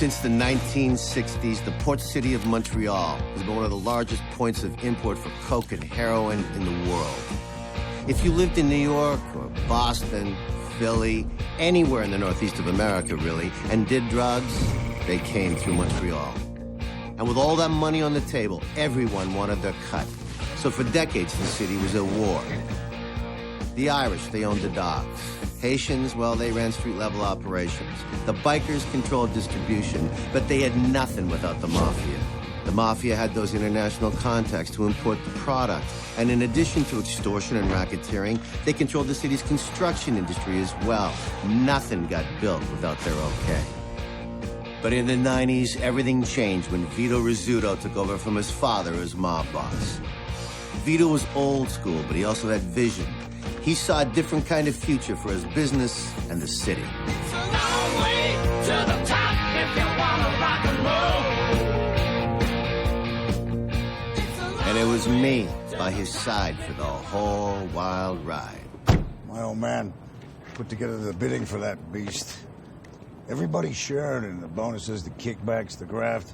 Since the 1960s, the port city of Montreal has been one of the largest points of import for coke and heroin in the world. If you lived in New York or Boston, Philly, anywhere in the northeast of America, really, and did drugs, they came through Montreal. And with all that money on the table, everyone wanted their cut. So for decades, the city was at war. The Irish, they owned the docks. Haitians, well, they ran street-level operations. The bikers controlled distribution, but they had nothing without the mafia. The mafia had those international contacts to import the product. And in addition to extortion and racketeering, they controlled the city's construction industry as well. Nothing got built without their okay. But in the 90s, everything changed when Vito Rizzuto took over from his father as mob boss. Vito was old school, but he also had vision. He saw a different kind of future for his business and the city. It's a long way to the top if you wanna rock and roll. And it was me by his side for the whole wild ride. My old man put together the bidding for that beast. Everybody shared in the bonuses, the kickbacks, the graft.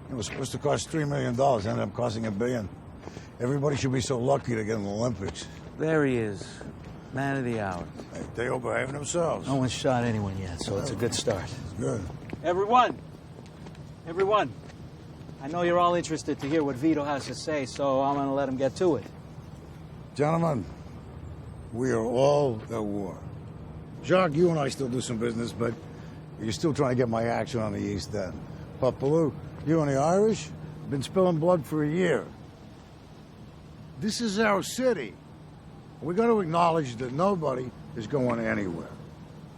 It was supposed to cost $3 million, ended up costing $1 billion. Everybody should be so lucky to get in the Olympics. There he is, man of the hour. Hey, they all behaving themselves. No one's shot anyone yet, so it's a good start. Good. Everyone, I know you're all interested to hear what Vito has to say, so I'm going to let him get to it. Gentlemen, we are all at war. Jacques, you and I still do some business, but you're still trying to get my action on the East End. Papaloo, you and the Irish have been spilling blood for a year. This is our city. We got to acknowledge that nobody is going anywhere.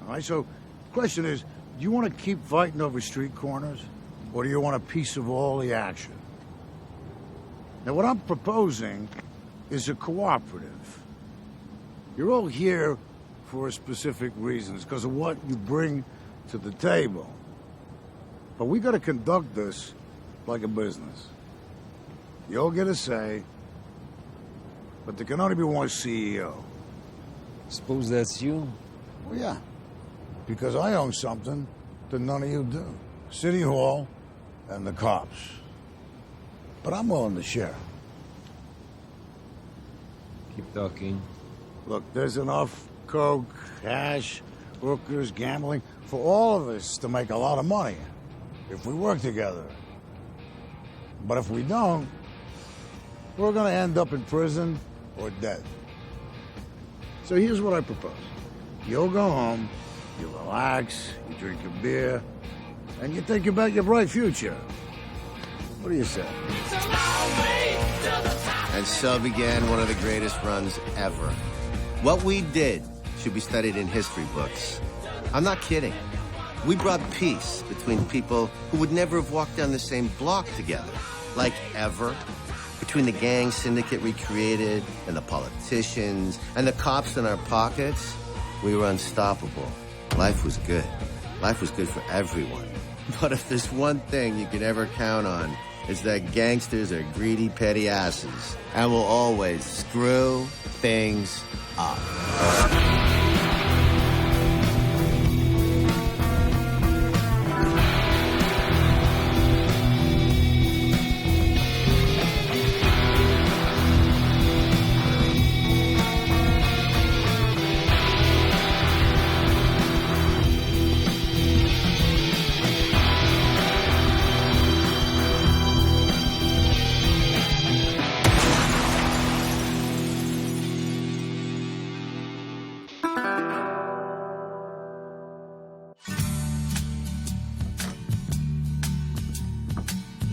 All right, so the question is, do you want to keep fighting over street corners, or do you want a piece of all the action? Now, what I'm proposing is a cooperative. You're all here for specific reasons, because of what you bring to the table. But we got to conduct this like a business. You all get a say, but there can only be one CEO. Suppose that's you? Well, yeah, because I own something that none of you do. City Hall and the cops. But I'm willing to share. Keep talking. Look, there's enough coke, hash, hookers, gambling for all of us to make a lot of money if we work together. But if we don't, we're gonna end up in prison or dead. So here's what I propose. You'll go home, you relax, you drink a beer, and you think about your bright future. What do you say? It's a long way to the top. And so began one of the greatest runs ever. What we did should be studied in history books. I'm not kidding. We brought peace between people who would never have walked down the same block together, like ever. Between the gang syndicate we created and the politicians and the cops in our pockets, we were unstoppable. Life was good. Life was good for everyone. But if there's one thing you can ever count on, it's that gangsters are greedy, petty asses and will always screw things up.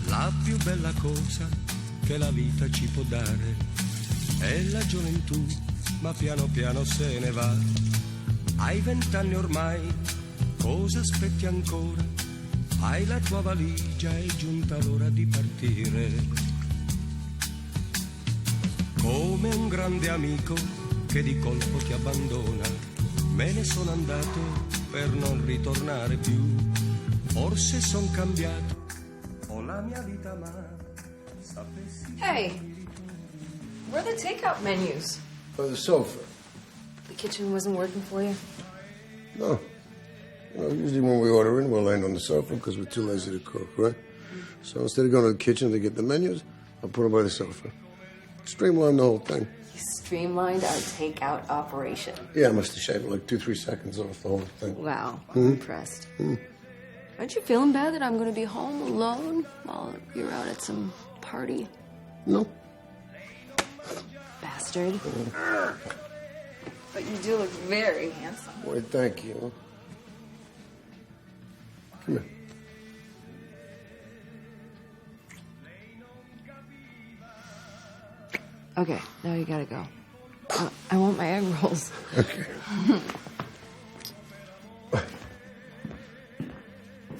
La più bella cosa che la vita ci può dare è la gioventù, ma piano piano se ne va. Hai 20 anni ormai, cosa aspetti ancora? Hai la tua valigia, è giunta l'ora di partire. Come un grande amico che di colpo ti abbandona, me ne sono andato per non ritornare più. Forse son cambiato. Hey, where are the takeout menus? For the sofa. The kitchen wasn't working for you? No. Usually when we order in, we're laying on the sofa because we're too lazy to cook, right? So instead of going to the kitchen to get the menus, I'll put them by the sofa. Streamline the whole thing. You streamlined our takeout operation. Yeah, I must have shaved like 2-3 seconds off the whole thing. Wow, I'm impressed. Aren't you feeling bad that I'm going to be home alone while you're out at some party? No. Bastard. But you do look very handsome. Why, thank you. Come here. Okay, now you gotta go. I want my egg rolls. Okay.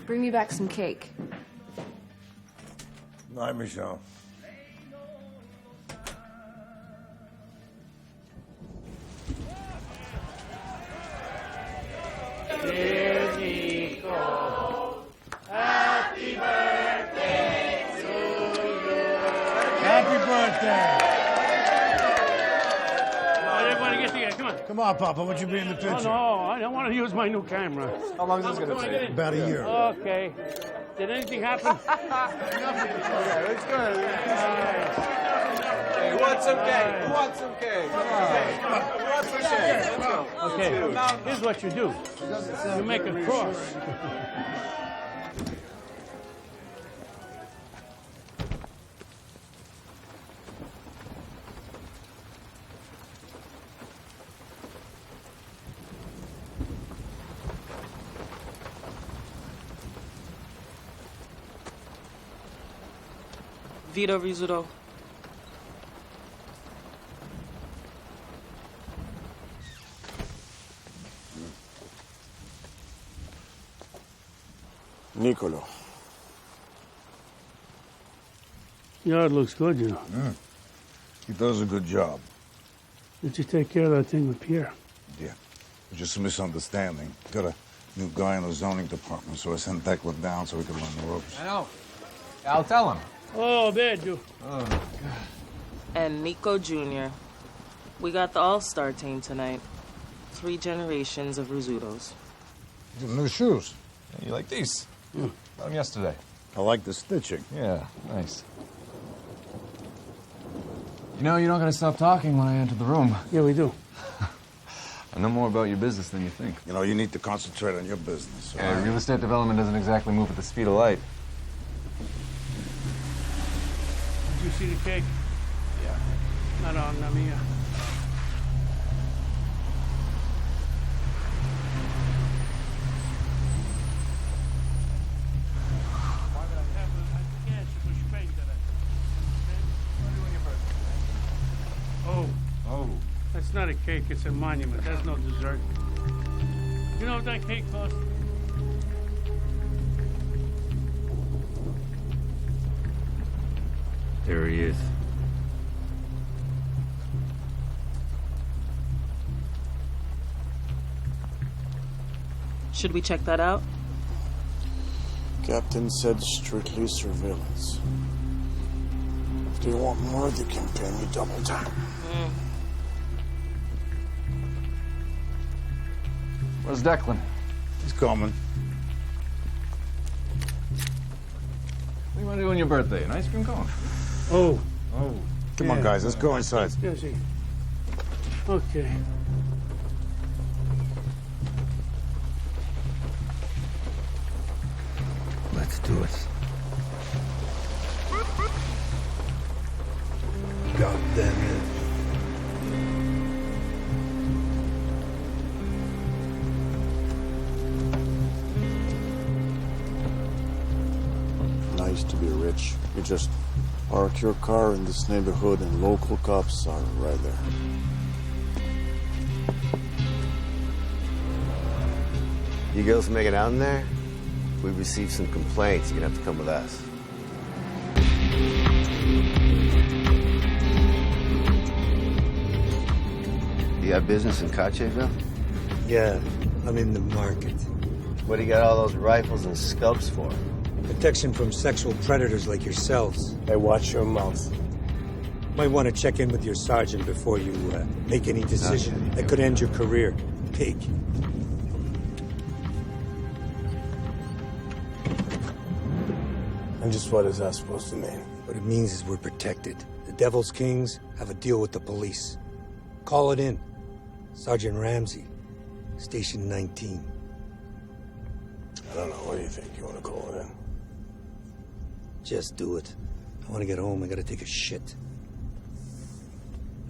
Bring me back some cake. Night, Michelle. Happy birthday! Everybody get together, come on. Come on, Papa, won't you be in the picture? Oh, no, I don't want to use my new camera. How long is this going to take? About a year. Okay. Did anything happen? Yeah, it's good. Hey, who wants some cake? Who wants some cake? Come on. Who wants some cake? Let's go. Okay, here's what you do. You make a cross. Vito Rizzuto. Nicolo. Yard looks good, you know. He does a good job. Did you take care of that thing with Pierre? Yeah. It's just a misunderstanding. Got a new guy in the zoning department, so I sent Declan down so we could learn the ropes. I know. I'll tell him. Oh, bad, you. And Nico Jr. We got the all-star team tonight. 3 generations of Rizzutos. New shoes. You like these? Got them yesterday. I like the stitching. Yeah, nice. You know, you're not going to stop talking when I enter the room. Yeah, we do. I know more about your business than you think. You know, you need to concentrate on your business. all Yeah, right? real estate development doesn't exactly move at the speed of light. Did you see the cake? Yeah. Madonna mia. Oh. That's not a cake, it's a monument. That's no dessert. You know what that cake cost? There he is. Should we check that out? Captain said strictly surveillance. If they want more, they can pay me double time. Where's Declan? He's coming. What do you want to do on your birthday? An ice cream cone? Oh. Come on, guys, let's go inside. Yes, yes. Okay. Let's do it. God damn it. Nice to be rich. You just park your car in this neighborhood and local cops are right there. You girls make it out in there? We received some complaints. You're gonna have to come with us. You got business in Cacheville? Yeah, I'm in the market. What do you got all those rifles and scopes for? Protection from sexual predators like yourselves. Hey, watch your mouth. Might want to check in with your sergeant before you make any decision that could end your career. Pig. And just what is that supposed to mean? What it means is we're protected. The Devil's Kings have a deal with the police. Call it in. Sergeant Ramsey, Station 19. I don't know. What do you think? You want to call it in? Just do it. I want to get home. I gotta take a shit.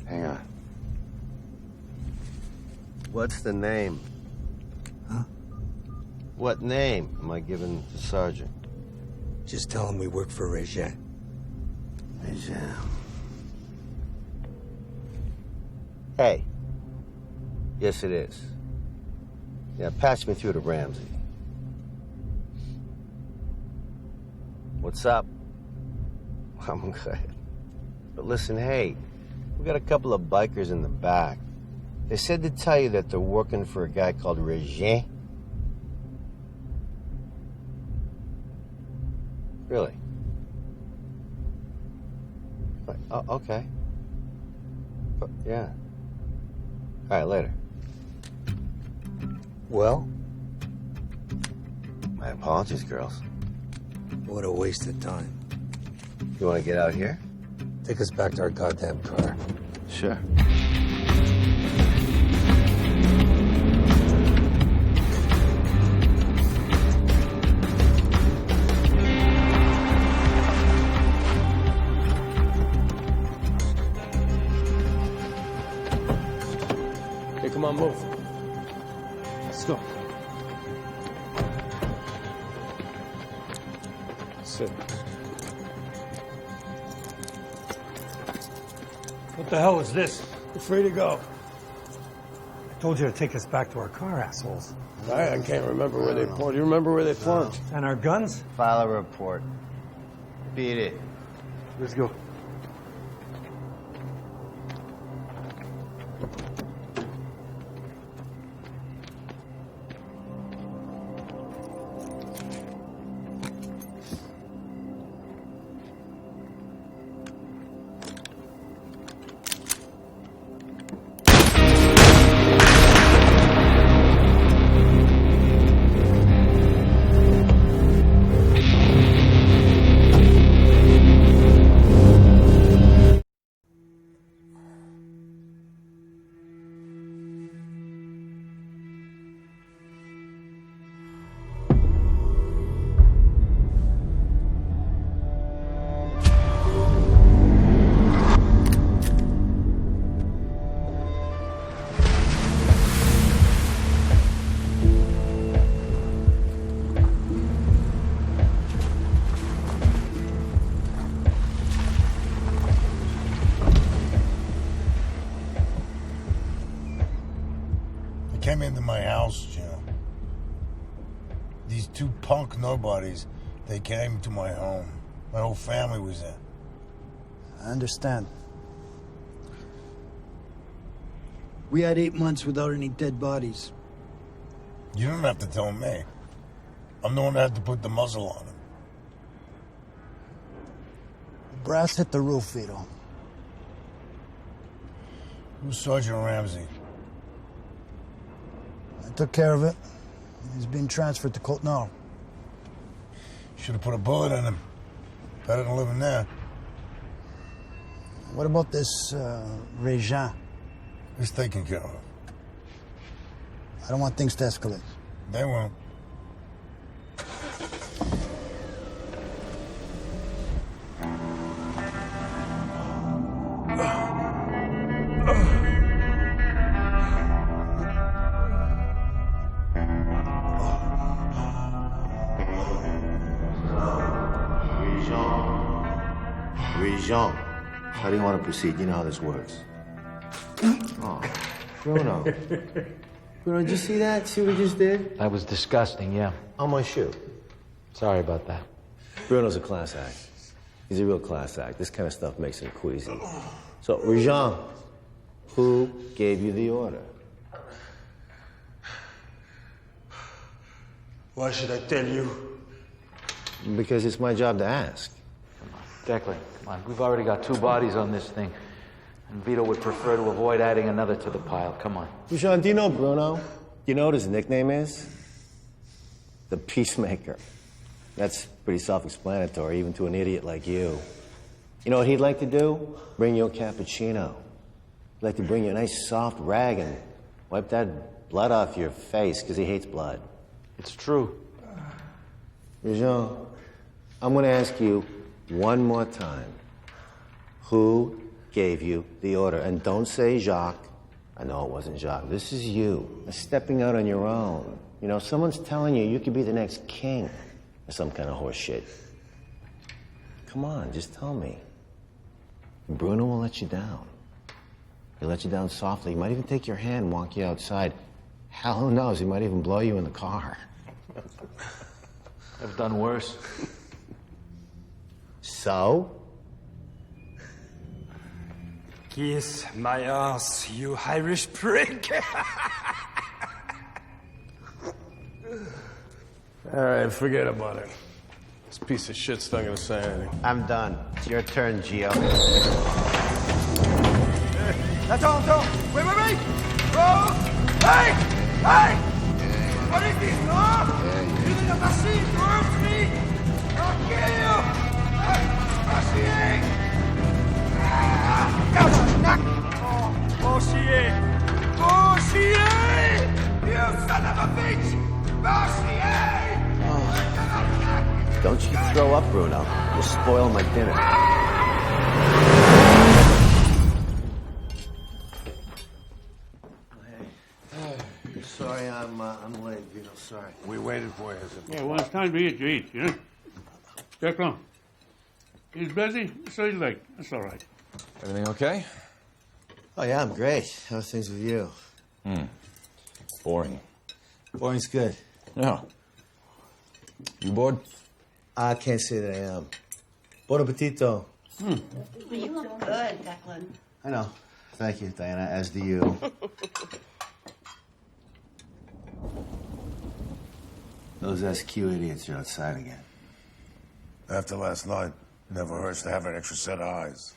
Hang on. What's the name? Huh? What name am I giving the sergeant? Just tell him we work for Regin. Regin. Hey. Yes, it is. Yeah, pass me through to Ramsey. What's up? I'm good. But listen, hey, we got a couple of bikers in the back. They said to tell you that they're working for a guy called Regin. Really? Oh, okay. Yeah. All right, later. Well? My apologies, girls. What a waste of time. You want to get out here? Take us back to our goddamn car. Sure. Okay, come on, move. Let's go. Sit. What the hell is this? You're free to go. I told you to take us back to our car, assholes. I can't remember where they parked. You remember where they parked? And our guns? File a report. Beat it. Let's go. Came into my house, Jim. These two punk nobodies, they came to my home. My whole family was there. I understand. We had 8 months without any dead bodies. You don't have to tell me. I'm the one that had to put the muzzle on him. Brass hit the roof, Vito. Who's Sergeant Ramsey? I took care of it. He's been transferred to Côte-Nord. Should have put a bullet in him. Better than living there. What about this, Regin? He's taken care of. I don't want things to escalate. They won't. Regin, how do you want to proceed? You know how this works. Oh, Bruno. Bruno, did you see that? See what he just did? That was disgusting, yeah. On my shoe. Sorry about that. Bruno's a class act. He's a real class act. This kind of stuff makes him queasy. So, Regin, who gave you the order? Why should I tell you? Because it's my job to ask. Declan, come on. We've already got 2 bodies on this thing. And Vito would prefer to avoid adding another to the pile. Come on. Regin, do you know Bruno? Do you know what his nickname is? The Peacemaker. That's pretty self-explanatory, even to an idiot like you. You know what he'd like to do? Bring you a cappuccino. He'd like to bring you a nice soft rag and wipe that blood off your face, because he hates blood. It's true. Jean, I'm going to ask you one more time. Who gave you the order? And don't say Jacques. I know it wasn't Jacques. This is you, stepping out on your own. You know, someone's telling you could be the next king or some kind of horse shit. Come on, just tell me. Bruno will let you down. He'll let you down softly. He might even take your hand and walk you outside. Hell, who knows? He might even blow you in the car. I've done worse. So? Kiss my ass, you Irish prick. All right, forget about it. This piece of shit's not gonna say anything. I'm done. It's your turn, Gio. Attends! Wait! Oh! Hey! Hey! What is this, no? You need a machine to hurt me! I'll kill you! Machine! Bouchier! You son of a bitch! Bouchier! Don't you throw up, Bruno. You'll spoil my dinner. Sorry, I'm late, Vito. Sorry. We waited for you. Yeah, well, it's time to eat, you eat, you know? Declan, he's busy, so he's late. That's all right. Everything okay? Oh, yeah, I'm great. How are things with you? Boring. Boring's good. Yeah. You bored? I can't say that I am. Buon appetito. You look good, Declan. I know. Thank you, Diana, as do you. Those SQ idiots are outside again. After last night, it never hurts to have an extra set of eyes.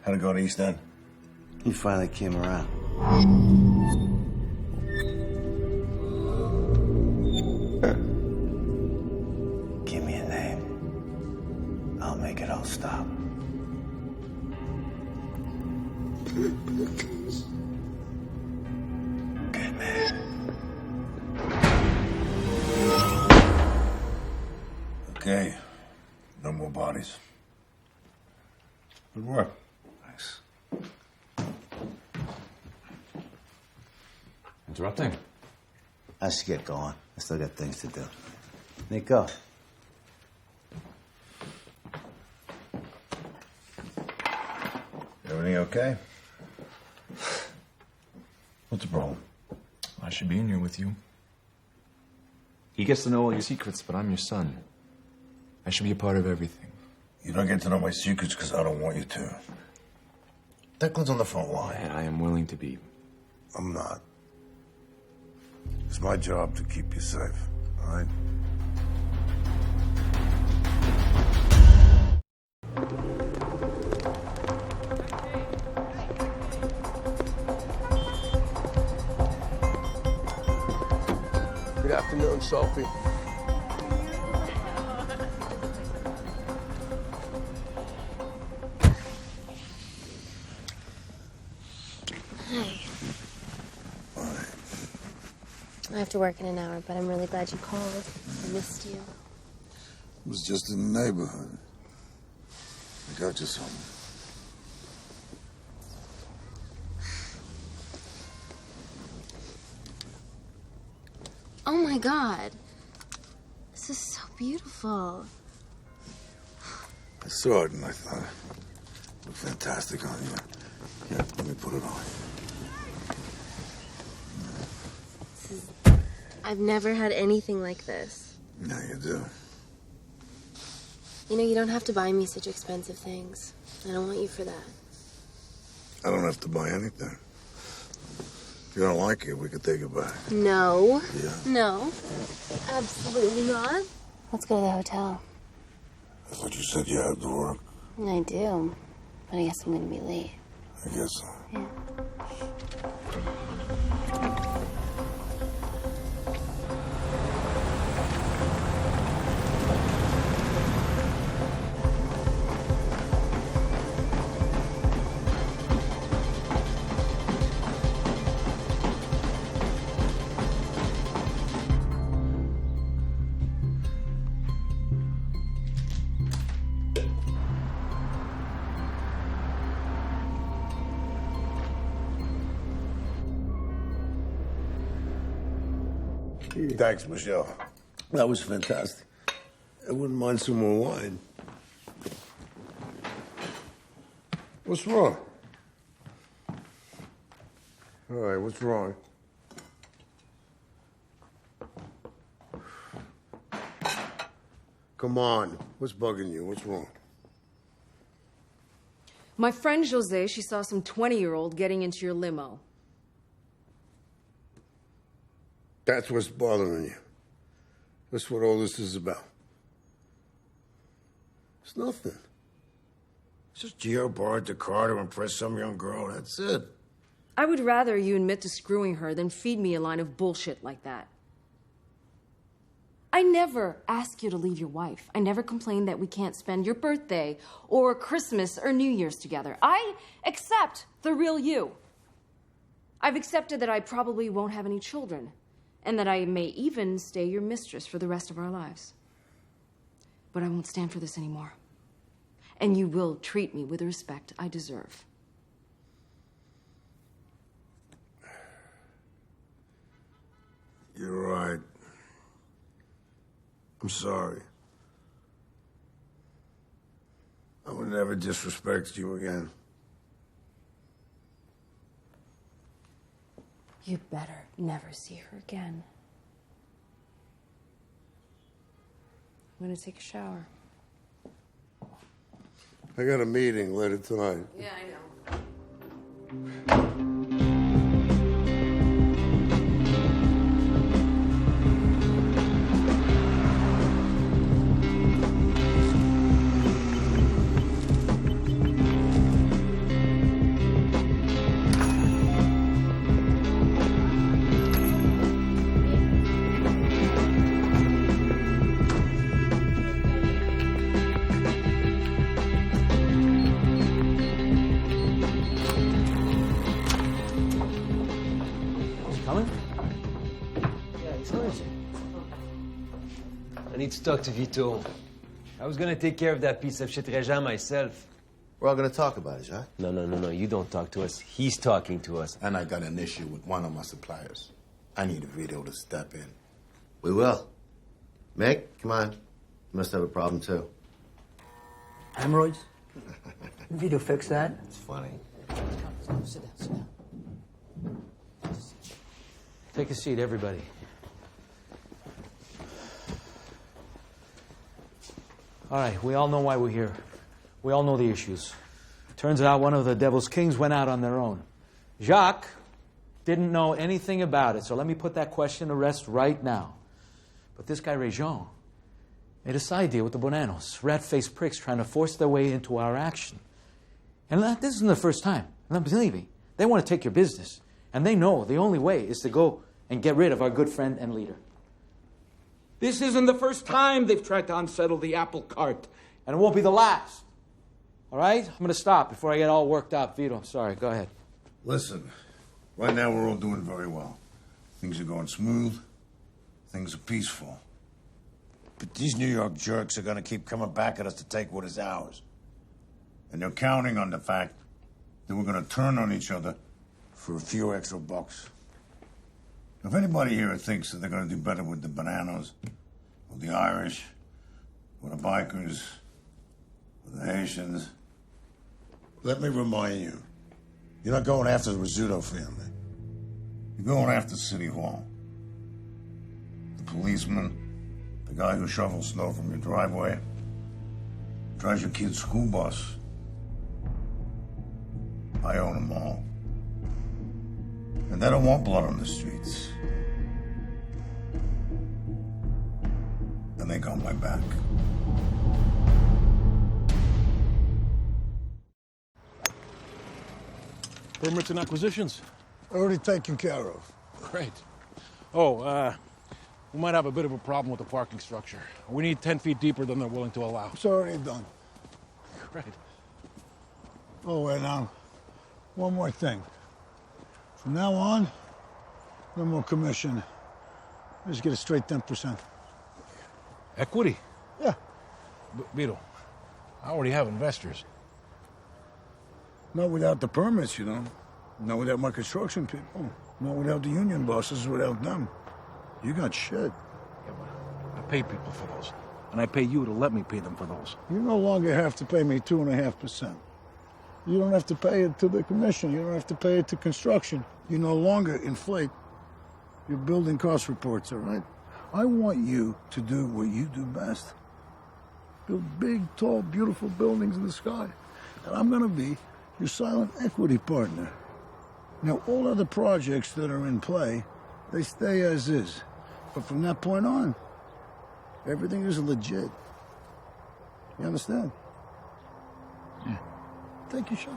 How'd it go to East End? He finally came around. Give me a name. I'll make it all stop. Good man. Okay. No more bodies. Good work. Thanks. Interrupting? I should get going. I still got things to do. Nico. Everything okay? What's the problem? I should be in here with you. He gets to know all your secrets, but I'm your son. I should be a part of everything. You don't get to know my secrets because I don't want you to. Declan's on the front line. And I am willing to be. I'm not. It's my job to keep you safe, all right? Good afternoon, Sophie. I have to work in an hour, but I'm really glad you called. I missed you. It was just in the neighborhood. I got you something. Oh my God. This is so beautiful. I saw it and I thought it looked fantastic on you. Here, let me put it on. I've never had anything like this. Yeah, you do. You know, you don't have to buy me such expensive things. I don't want you for that. I don't have to buy anything. If you don't like it, we could take it back. No. Yeah. No. Absolutely not. Let's go to the hotel. I thought you said you had to work. I do. But I guess I'm going to be late. I guess so. Yeah. Thanks, Michelle. That was fantastic. I wouldn't mind some more wine. What's wrong? All right, what's wrong? Come on. What's bugging you? What's wrong? My friend Jose, she saw some 20-year-old getting into your limo. That's what's bothering you. That's what all this is about. It's nothing. It's just Gio borrowed the car to impress some young girl. That's it. I would rather you admit to screwing her than feed me a line of bullshit like that. I never ask you to leave your wife. I never complain that we can't spend your birthday or Christmas or New Year's together. I accept the real you. I've accepted that I probably won't have any children and that I may even stay your mistress for the rest of our lives. But I won't stand for this anymore. And you will treat me with the respect I deserve. You're right. I'm sorry. I would never disrespect you again. You better never see her again. I'm gonna take a shower. I got a meeting later tonight. Yeah, I know. Talk to Vito. I was gonna take care of that piece of shit Regent myself. We're all gonna talk about it, Jacques. No. You don't talk to us. He's talking to us. And I got an issue with one of my suppliers. I need Vito to step in. We will. Mick, come on. You must have a problem, too. Hemorrhoids? Vito fix that? It's funny. Sit down. Take a seat, everybody. All right, we all know why we're here. We all know the issues. Turns out one of the Devil's Kings went out on their own. Jacques didn't know anything about it, so let me put that question to rest right now. But this guy, Regent, made a side deal with the Bonanos, rat-faced pricks trying to force their way into our action. And this isn't the first time. And believe me, they want to take your business. And they know the only way is to go and get rid of our good friend and leader. This isn't the first time they've tried to unsettle the apple cart, and it won't be the last. All right? I'm going to stop before I get all worked up. Vito, I'm sorry. Go ahead. Listen, right now we're all doing very well. Things are going smooth. Things are peaceful. But these New York jerks are gonna keep coming back at us to take what is ours. And they're counting on the fact that we're gonna turn on each other for a few extra bucks. If anybody here thinks that they're going to do better with the Bananas, or the Irish, or the bikers, or the Haitians, let me remind you, you're not going after the Rizzuto family. You're going after City Hall. The policeman, the guy who shovels snow from your driveway, drives your kid's school bus. I own them all. And they don't want blood on the streets. And they got my back. Permits and acquisitions? Already taken care of. Great. Oh, we might have a bit of a problem with the parking structure. We need 10 feet deeper than they're willing to allow. It's already done. Great. Oh, and one more thing. From now on, no more commission. Just get a straight 10%. Equity? Yeah. Vito, I already have investors. Not without the permits, you know. Not without my construction people. Not without the union bosses, without them. You got shit. I pay people for those. And I pay you to let me pay them for those. You no longer have to pay me 2.5%. You don't have to pay it to the commission. You don't have to pay it to construction. You no longer inflate your building cost reports, all right? I want you to do what you do best. Build big, tall, beautiful buildings in the sky. And I'm gonna be your silent equity partner. Now, all other projects that are in play, they stay as is. But from that point on, everything is legit. You understand? Yeah. Take your shot.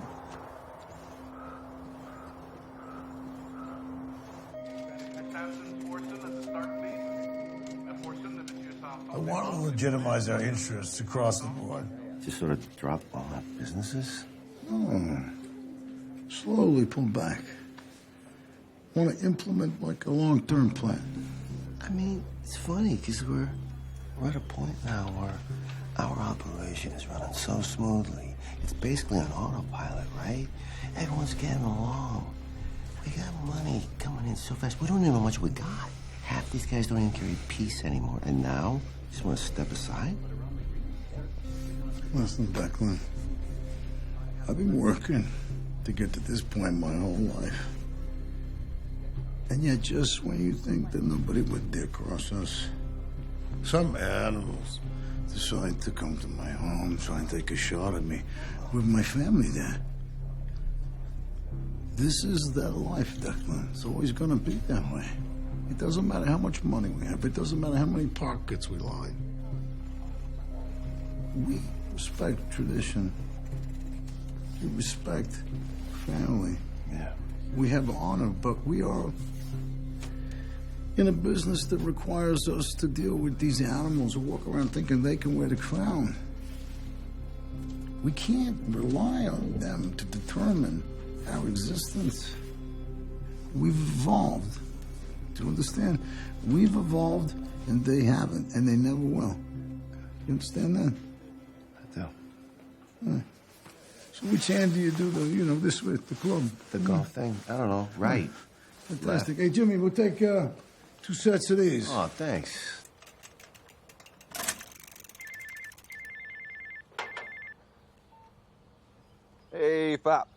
I want to legitimize our interests across the board. Just sort of drop all our businesses? No. Slowly pull back. Want to implement like a long-term plan. I mean, it's funny because we're at a point now where our operation is running so smoothly. It's basically on autopilot, right? Everyone's getting along. We got money coming in so fast. We don't even know how much we got. Half these guys don't even carry peace anymore. And now, you just want to step aside? Listen, Declan. I've been working to get to this point my whole life. And yet, just when you think that nobody would dare cross us, some animals decide to come to my home, try and take a shot at me with my family there. This is their life, Declan. It's always gonna be that way. It doesn't matter how much money we have. It doesn't matter how many pockets we line. We respect tradition. We respect family. Yeah. We have honor, but we are in a business that requires us to deal with these animals who walk around thinking they can wear the crown. We can't rely on them to determine our existence. We've evolved. Do you understand? We've evolved and they haven't, and they never will. You understand that? I do. Right. So which hand do you do this with, the club? The golf thing? I don't know. Right. Fantastic. Hey, Jimmy, we'll take 2 sets of these. Oh, thanks. Hey, Pop.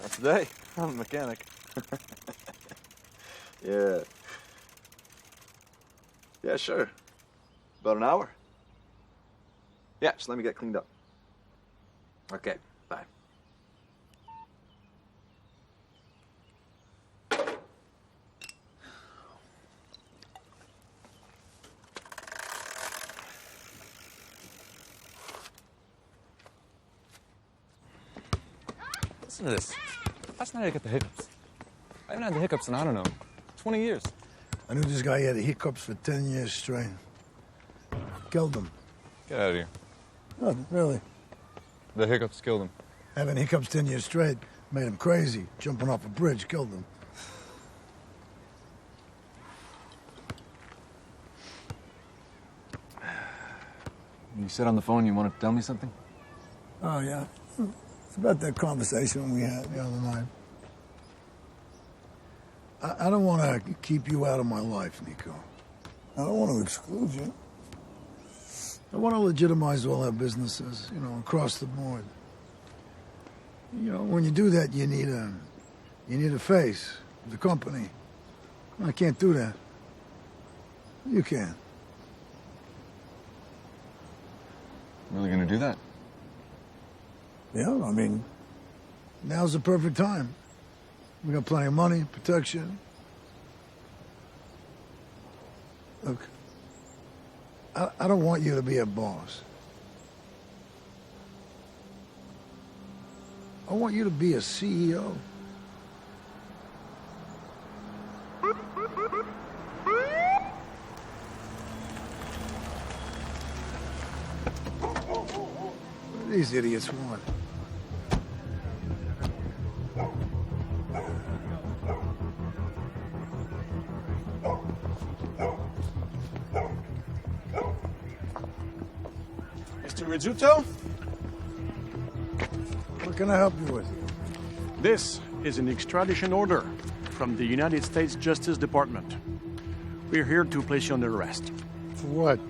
Not today. I'm a mechanic. Yeah. Yeah, sure. About an hour? Yeah, just let me get cleaned up. Okay, bye. Listen to this. Last night I got the hiccups. I haven't had the hiccups in, I don't know, 20 years. I knew this guy had the hiccups for 10 years straight. Killed him. Get out of here. No, really. The hiccups killed him. Having hiccups 10 years straight made him crazy. Jumping off a bridge killed him. You said on the phone you wanted to tell me something? Oh, yeah. It's about that conversation we had the other night. I don't want to keep you out of my life, Nico. I don't want to exclude you. I want to legitimize all our businesses, across the board. When you do that, you need a face, the company. I can't do that. You can. Really gonna do that? Yeah, I mean, now's the perfect time. We got plenty of money, protection. Look, I don't want you to be a boss. I want you to be a CEO. What do these idiots want? Mr. Rizzuto? What can I help you with? This is an extradition order from the United States Justice Department. We're here to place you under arrest. For what?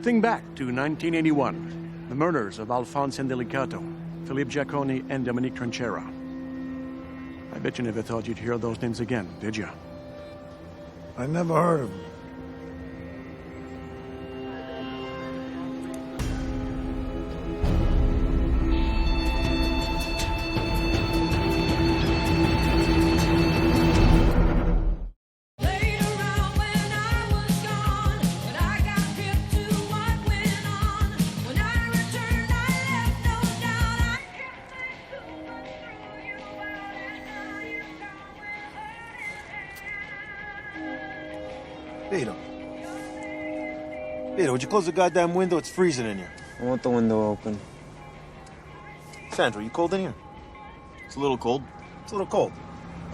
Think back to 1981. The murders of Alphonse Indelicato, Philippe Giacconi, and Dominique Trinchera. I bet you never thought you'd hear those names again, did you? I never heard of him. Vito, would you close the goddamn window? It's freezing in here. I want the window open. Sandro, you cold in here? It's a little cold. It's a little cold.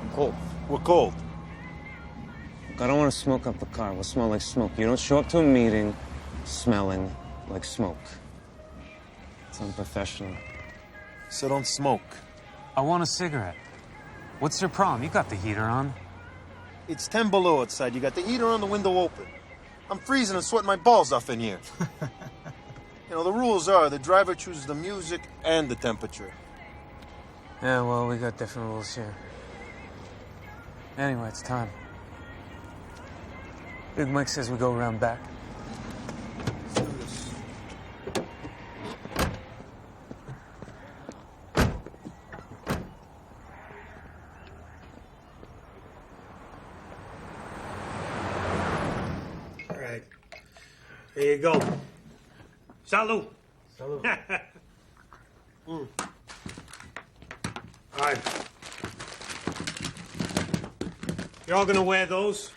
I'm cold. We're cold. Look, I don't want to smoke up the car. We'll smell like smoke. You don't show up to a meeting smelling like smoke. It's unprofessional. So don't smoke. I want a cigarette. What's your problem? You got the heater on. It's 10 below outside. You got the heater on, the window open. I'm freezing and sweating my balls off in here. You know, the rules are the driver chooses the music and the temperature. Yeah, well, we got different rules here. Anyway, it's time. Big Mike says we go around back. There you go. Salud. Salud. All right. You're all gonna wear those?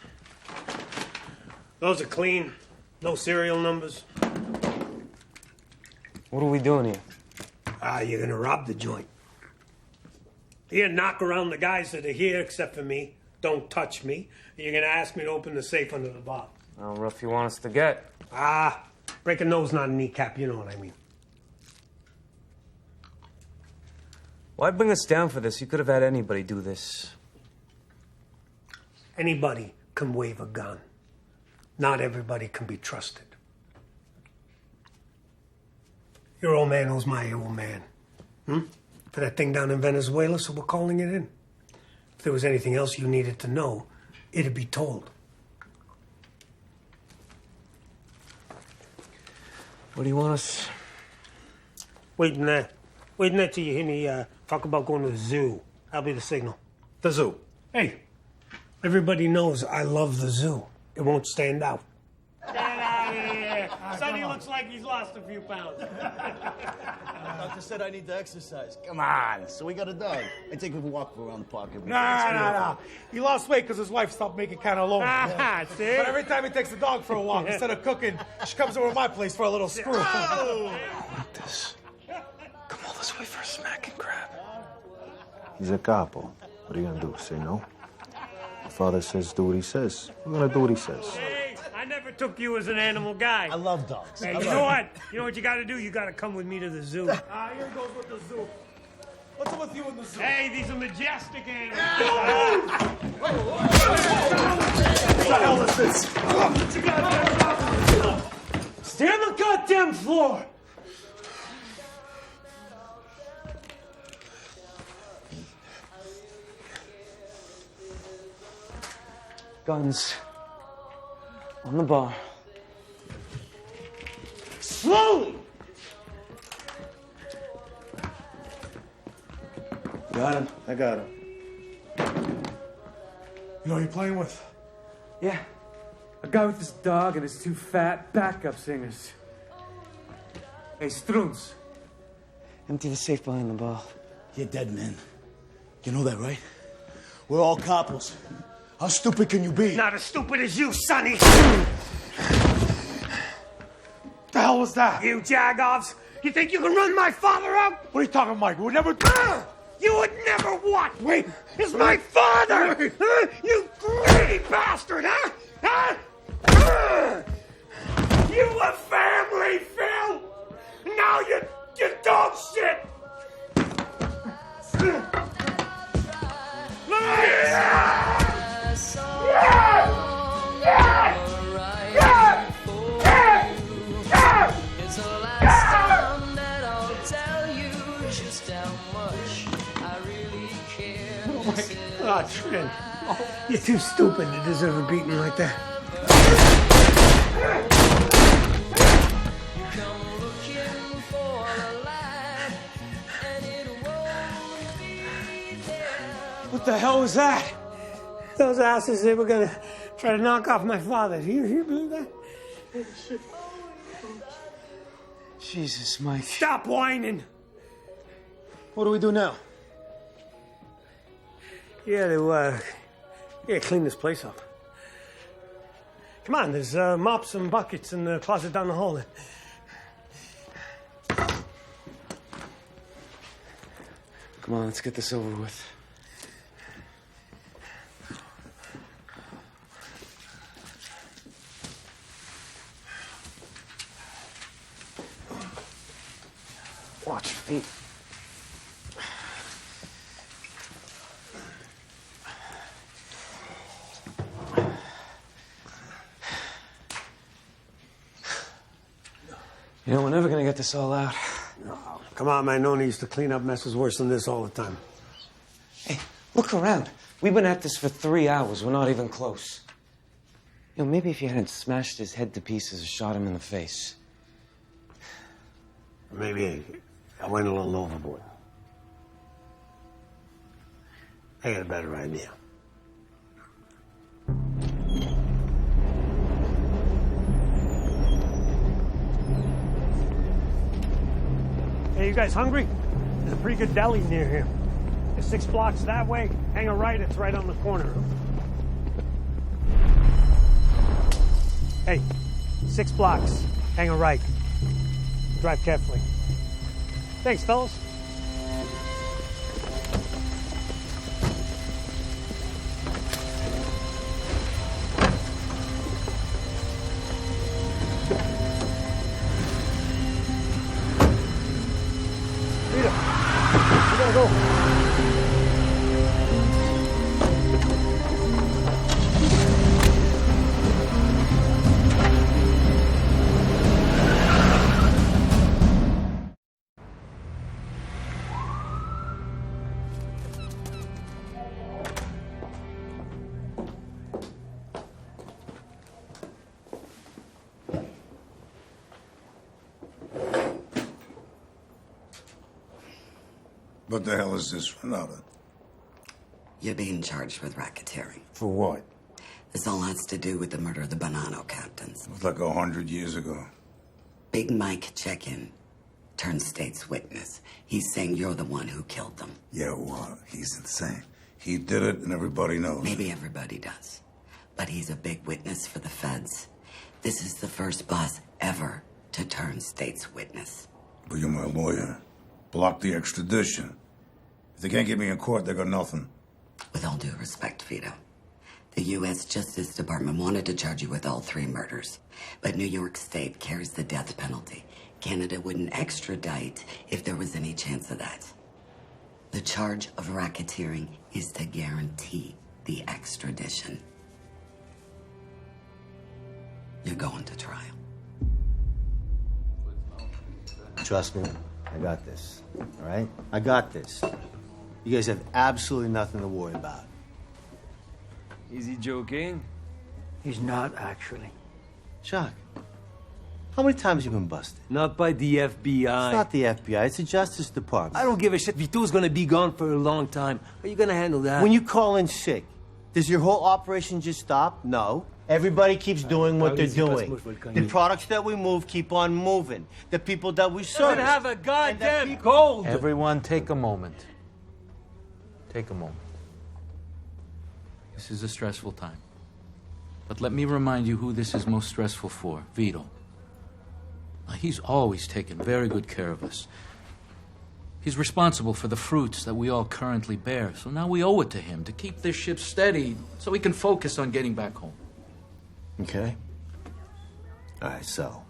Those are clean. No serial numbers. What are we doing here? You're gonna rob the joint. You're gonna knock around the guys that are here, except for me. Don't touch me. You're gonna ask me to open the safe under the bar. How rough you want us to get? Break a nose, not a kneecap, you know what I mean. Why bring us down for this? You could have had anybody do this. Anybody can wave a gun. Not everybody can be trusted. Your old man knows my old man. For that thing down in Venezuela, so we're calling it in. If there was anything else you needed to know, it'd be told. What do you want us? Waiting there. Waiting there till you hear me talk about going to the zoo. That'll be the signal. The zoo? Hey, everybody knows I love the zoo. It won't stand out. Get out of here. Sonny looks like he's lost a few pounds. Doctor said I need to exercise. Come on. So we got a dog. I take him for a walk around the park every day. No. He lost weight because his wife stopped making kind of low. See? But every time he takes the dog for a walk, instead of cooking, she comes over to my place for a little screw. Like this. Come all this way for a smack and grab. He's a capo. What are you gonna do? Say no? Your father says do what he says. We're gonna do what he says. Hey, I never took you as an animal guy. I love dogs. Hey, you know what? You know what you gotta do? You gotta come with me to the zoo. Here goes with the zoo. What's up with you in the zoo? Hey, these are majestic animals. What the hell is this? Stay on the goddamn floor! Guns. On the bar. Slowly! Got him. I got him. You know who you're playing with? Yeah. A guy with his dog and his two fat backup singers. Hey, Struns. Empty the safe behind the bar. You're dead, man. You know that, right? We're all coppers. How stupid can you be? Not as stupid as you, Sonny! The hell was that? You jagoffs! You think you can run my father out? What are you talking, Mike? We would never... You would never what? Wait! It's my father! Wait. Huh? You greedy bastard, huh? You were family, Phil! Now you're dog shit! Oh, Trent. You're too stupid to deserve a beating like that. What the hell was that? Those asses, they were gonna try to knock off my father. Do you believe that? Jesus, Mike. Stop whining. What do we do now? Yeah, clean this place up. Come on, there's mops and buckets in the closet down the hall. Come on, let's get this over with. Watch your feet. You know, we're never gonna get this all out. Come on, man. No one used to clean up messes worse than this all the time. Hey, look around. We've been at this for 3 hours. We're not even close. You know, maybe if you hadn't smashed his head to pieces or shot him in the face. Maybe I went a little overboard. I got a better idea. Hey, you guys hungry? There's a pretty good deli near here. It's 6 blocks that way. Hang a right, it's right on the corner. Hey, 6 blocks. Hang a right. Drive carefully. Thanks, fellas. Rita, we gotta go. What the hell is this, Renata? You're being charged with racketeering. For what? This all has to do with the murder of the Bonanno captains. It was like 100 years ago. Big Mike Check-in turned state's witness. He's saying you're the one who killed them. Yeah, what? He's insane. He did it, and everybody knows. Maybe everybody does. But he's a big witness for the feds. This is the first boss ever to turn state's witness. But you're my lawyer. Block the extradition. If they can't get me in court, they got nothing. With all due respect, Vito, the U.S. Justice Department wanted to charge you with all 3 murders, but New York State carries the death penalty. Canada wouldn't extradite if there was any chance of that. The charge of racketeering is to guarantee the extradition. You're going to trial. Trust me, I got this, all right? I got this. You guys have absolutely nothing to worry about. Is he joking? He's not, actually. Jacques, how many times have you been busted? Not by the FBI. It's not the FBI, it's the Justice Department. I don't give a shit. Vito's gonna be gone for a long time. How are you gonna handle that? When you call in sick, does your whole operation just stop? No. Everybody keeps doing what they're doing. The products that we move keep on moving. The people that we serve. Doesn't have a goddamn gold. Everyone, take a moment. Take a moment. This is a stressful time. But let me remind you who this is most stressful for. Vito. Now, he's always taken very good care of us. He's responsible for the fruits that we all currently bear. So now we owe it to him to keep this ship steady so we can focus on getting back home. Okay. All right, so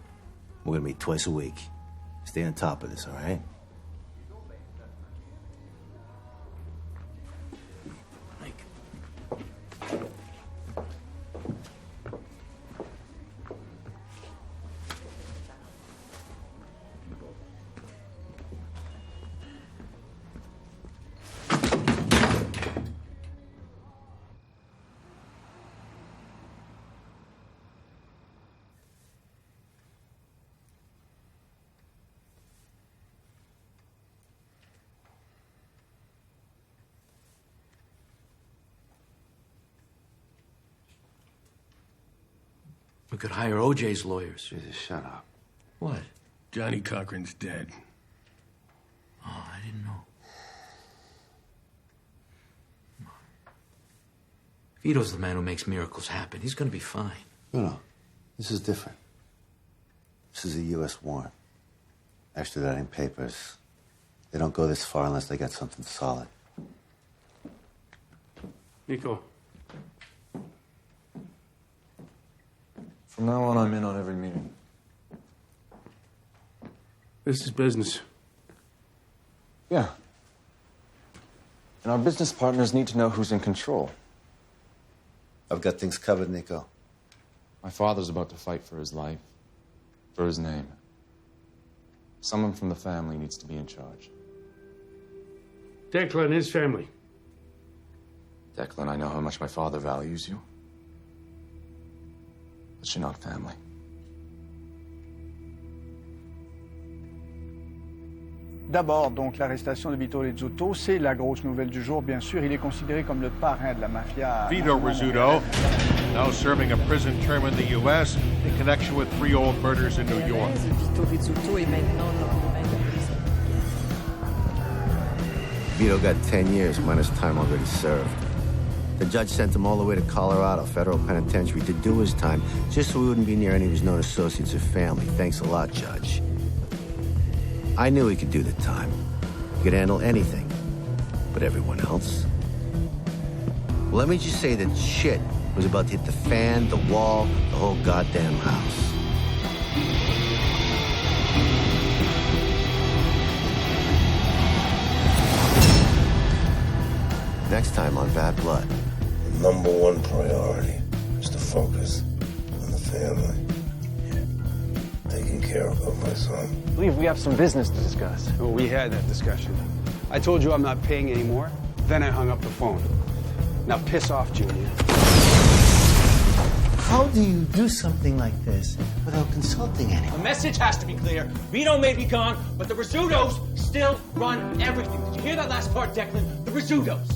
we're gonna meet twice a week. Stay on top of this, all right? We could hire OJ's lawyers. Jesus, shut up. What? Johnny Cochran's dead. Oh, I didn't know. Vito's the man who makes miracles happen. He's gonna be fine. No, this is different. This is a U.S. warrant. Extraditing papers. They don't go this far unless they got something solid. Nico. From now on, I'm in on every meeting. This is business. Yeah. And our business partners need to know who's in control. I've got things covered, Nico. My father's about to fight for his life, for his name. Someone from the family needs to be in charge. Declan, his family. Declan, I know how much my father values you. But you're not family. D'abord, donc, l'arrestation de Vito Rizzuto, c'est la grosse nouvelle du jour, bien sûr. Il est considéré comme le parrain de la mafia. Vito Rizzuto, now serving a prison term in the U.S. in connection with 3 old murders in New York. Vito Rizzuto est maintenant dans les mains de la prison. Vito got 10 years minus time already served. The judge sent him all the way to Colorado Federal Penitentiary to do his time, just so he wouldn't be near any of his known associates or family. Thanks a lot, Judge. I knew he could do the time. He could handle anything. But everyone else? Well, let me just say that shit was about to hit the fan, the wall, the whole goddamn house. Next time on Bad Blood. The #1 priority is to focus on the family. Taking care of my son. I believe we have some business to discuss. Well, we had that discussion. I told you I'm not paying anymore. Then I hung up the phone. Now piss off, Junior. How do you do something like this without consulting anyone? The message has to be clear. Vito may be gone, but the Rizzutos still run everything. Did you hear that last part, Declan? The Rizzutos.